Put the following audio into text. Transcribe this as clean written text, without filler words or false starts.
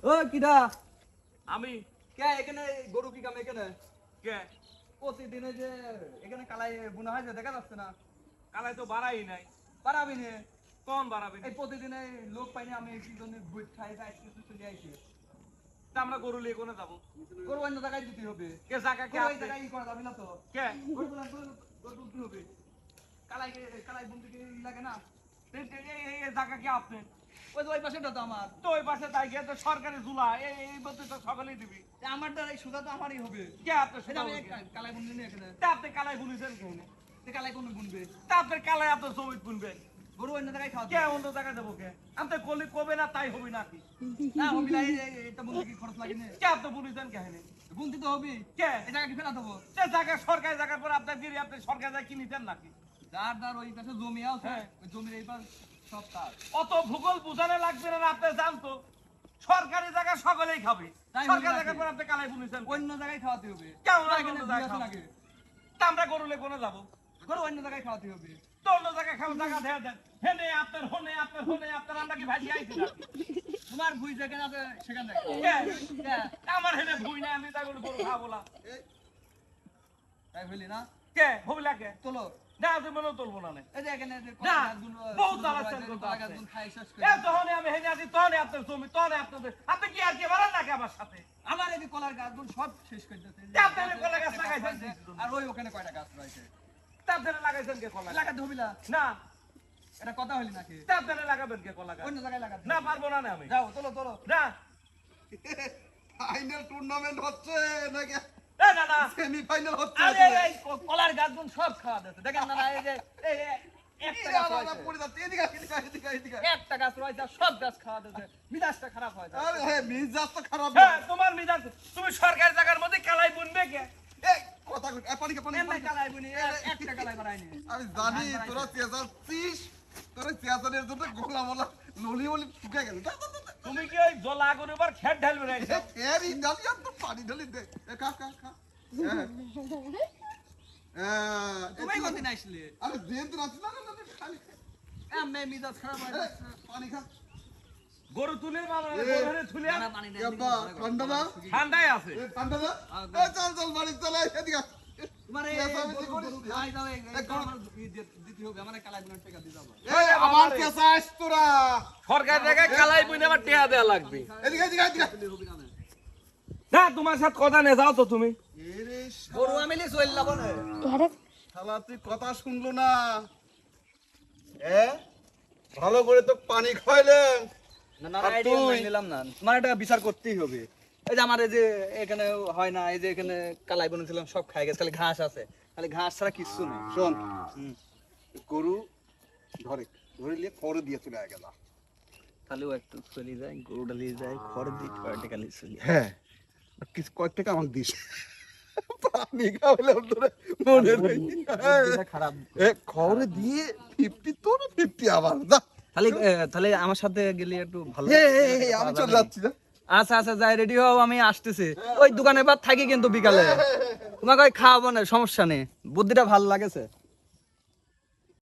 ও কিডা আমি কে এখানে গরু কি কাম এখানে কে প্রতিদিনে যে এখানে কালাই বুনা হয় যে দেখা যাচ্ছে না কালাই তো বাড়াই নাই। পারাবি নে কোন বাড়াবি? এই প্রতিদিনে লোক পাইনি আমি কি জন্য বুট খাই আইসক্রিম চলে আইছি তা আমরা গরু লিয়ে কোনে যাবো? গরু অন্য জায়গায় দিতে হবে কে জায়গা কে গরু এই আছে? জায়গায় ই করা যাবে না তো কে গরু তুলতে হবে কালাই কালাই বুনতে কি লাগে না এই জায়গা কে আপনি? ওই যে ওই পাশেটা তো আমার তো ওই পাশে তাই গিয়ে তো সরকারি জুলা এই বলতে তো সকালেই দিবি। আমারটা এই সুদা তো আমারই হবে কে আপনি এই যে আমি কালাই বুনতে নিয়ে এখানে তা আপনি কালাই বুনিছেন কেনে? কালাই কোন বুনবে তা আপনি কালাই আপনার জমি বুনবেন গরু অন্য জায়গায় খাওয়া কে অন্য জায়গায় যাবো কে? আপনি কলি কবে না তাই হবি নাকি? না হবি না এটা বুনতে কি খরচ লাগে না কে আপনি বুনিছেন কেনে? বুনতে তো হবে কে এই জায়গা কি ফেলা দেবো সে জায়গা সরকারি জায়গার পর আপনার গিরি আপনি সরকারি জায়গা কিনিতেন নাকি? যার যার ওই পাশে জমি আছে হ্যাঁ। ওই জমির এই পাশ সব তার অত ভূগোল বুঝানো লাগবে না আপনি জানতো সরকারি জায়গা সকলেই খাবে। তাই সরকারি হলো জায়গার নাকি? পর আপনি কালাই বুনিছেন অন্য জায়গায় খাওয়াতে হবে কেমন না, অন্য এখানে জায়গায় দুই আছে খাওয়াবো? নাকি? তা আমরা গরুলে কোনে যাবো? গরু অন্য জায়গায় খাওয়াতে হবে তো অন্য জায়গায় খাওয়ার জায়গা দেয়া দেন হেনে আপনার হনে আপনার আমরা কি ভাজি আইছি নাকি? তোমার ভুই যেখানে আছে সেখানে দেখো। কে? কে? আমার হেনে ভুই না আমি তাই বলে গরু খাবো না। তাই হইলি না কে হবিলা কে তোলো না তুমি মনে তুলবো না নে। এই যে এখানে যে না, কলা গাছগুলো, বহুত ছোট ছোট জ্বালাচ্ছেন আছে, কিন্তু কলা আপনি। গাছগুলো খাই শেষ করে এ দিছে। তখন আমি হেনে আছি তখন আপনার জমি তখন আপনাদের আপনি কি আর কে বাড়ান নাকি আমার সাথে? আমার এই যে কলার গাছগুলো সব শেষ করে দিয়েছে। তা আপনারা কলা গাছ লাগাইছেন কি? আর ওই ওখানে কয়টা গাছ রয়েছে তার জন্য লাগাইছেন কে কলা গাছ? লাগাতে হবি না না এটা কথা হইলি নাকি তার জন্য লাগাবেন কে কলা গাছ? অন্য জায়গায় লাগাতে না হবে। পারবো না আমি যাও তোলো তোলো না ফাইনাল টুর্নামেন্ট হচ্ছে নাকি এ না না সেমিফাইনাল হচ্ছে আরে এই কলার গাছগুলো সব খাওয়া দিয়েছে দেখেন না এই যে এই একটা গাছ রয়েছে। পড়ে যাচ্ছে এদিকে এদিকে এদিকে এদিকে একটা গাছ রয়েছে আর সব গাছ খাওয়া দিয়েছে মিজাজটা খারাপ হয় আরে হ্যাঁ মিজাজ তো খারাপ হ্যাঁ তোমার মিজাজ তুমি সরকারি জায়গার মধ্যে কালাই বুনবে কে? এই কথা কই পানি পানি এমনি কালাই বুনি একটা কালাই বানাইনি আমি জানি তোরা চেঁচাচ্ছিস তোরা চেঁচানোর জন্য গোলা মোলা নলি বলি ঢুকে গেল তুমি কি ওই জল আগুন এবার খেট ঢালবে না এইসব? এর ইন্ডালি আর তো পানি ঢালি দে এ খা খা খা তুমি কোনদিন আসলে আরে দেন তো রাখছিস না না না, খালি এমনি মিজাজ খারাপ হয় পানি খা গরু তুলে মামা এ, গরু হেনে তুলে না পানি নেই কেব্বা ঠান্ডা না ঠান্ডায় আছে এ ঠান্ডা না এ চল চল বাড়ি চলে এদিকে আয়। তোমার এই চেঁচামেচি গরু করিস না। খাই দাও এই এ, গরু- আমার দিতে হবে আমার কালাই বুনার টাকা দিতে হবে এই আমার চেঁচাস তোরা সরকারি জায়গায় কালাই বুনে আবার টেয়া দেয়া লাগবে এদিকে এদিকে এদিকে হবে না না তোমার সাথে কথা নেই যাও তো তুমি এরে গরু আমি লি চল যাব না শালা তুই কথা শুনলো না ভালো করে তো পানি খাইলাম না না আর আইডিয়া তুই? নিলাম না তোমার এটা বিচার করতেই হবে এই যে আমার এই যে এখানে হয় না এই যে এখানে কালাই বনেছিলাম সব খাই গেছে খালি ঘাস আছে খালি ঘাস ছাড়া কিচ্ছু নেই শোন গরু ধরে ধরে নিয়ে খড় দিয়ে চলে গেল খালিও একটু চলে যায় গরু ডালিয়ে যায় খড় দিই খড়টা খালি চলে হ্যাঁ কিছু কয়েক টাকা আমাকে দিস পানি খাওয়ালাম তোরা মনে নেই খারাপ খড়ে দিয়ে 50 তোর 50 আবার যা খালি তাহলে আমার সাথে গেলে একটু ভালো আমি চলে যাচ্ছি যা আচ্ছা আচ্ছা যাই রেডি হও আমি আসতেছি ওই দোকানে বাদ থাকি কিন্তু বিকালে তোমাকে ওই খাওয়াবো না সমস্যা নেই বুদ্ধিটা ভালো লাগেছে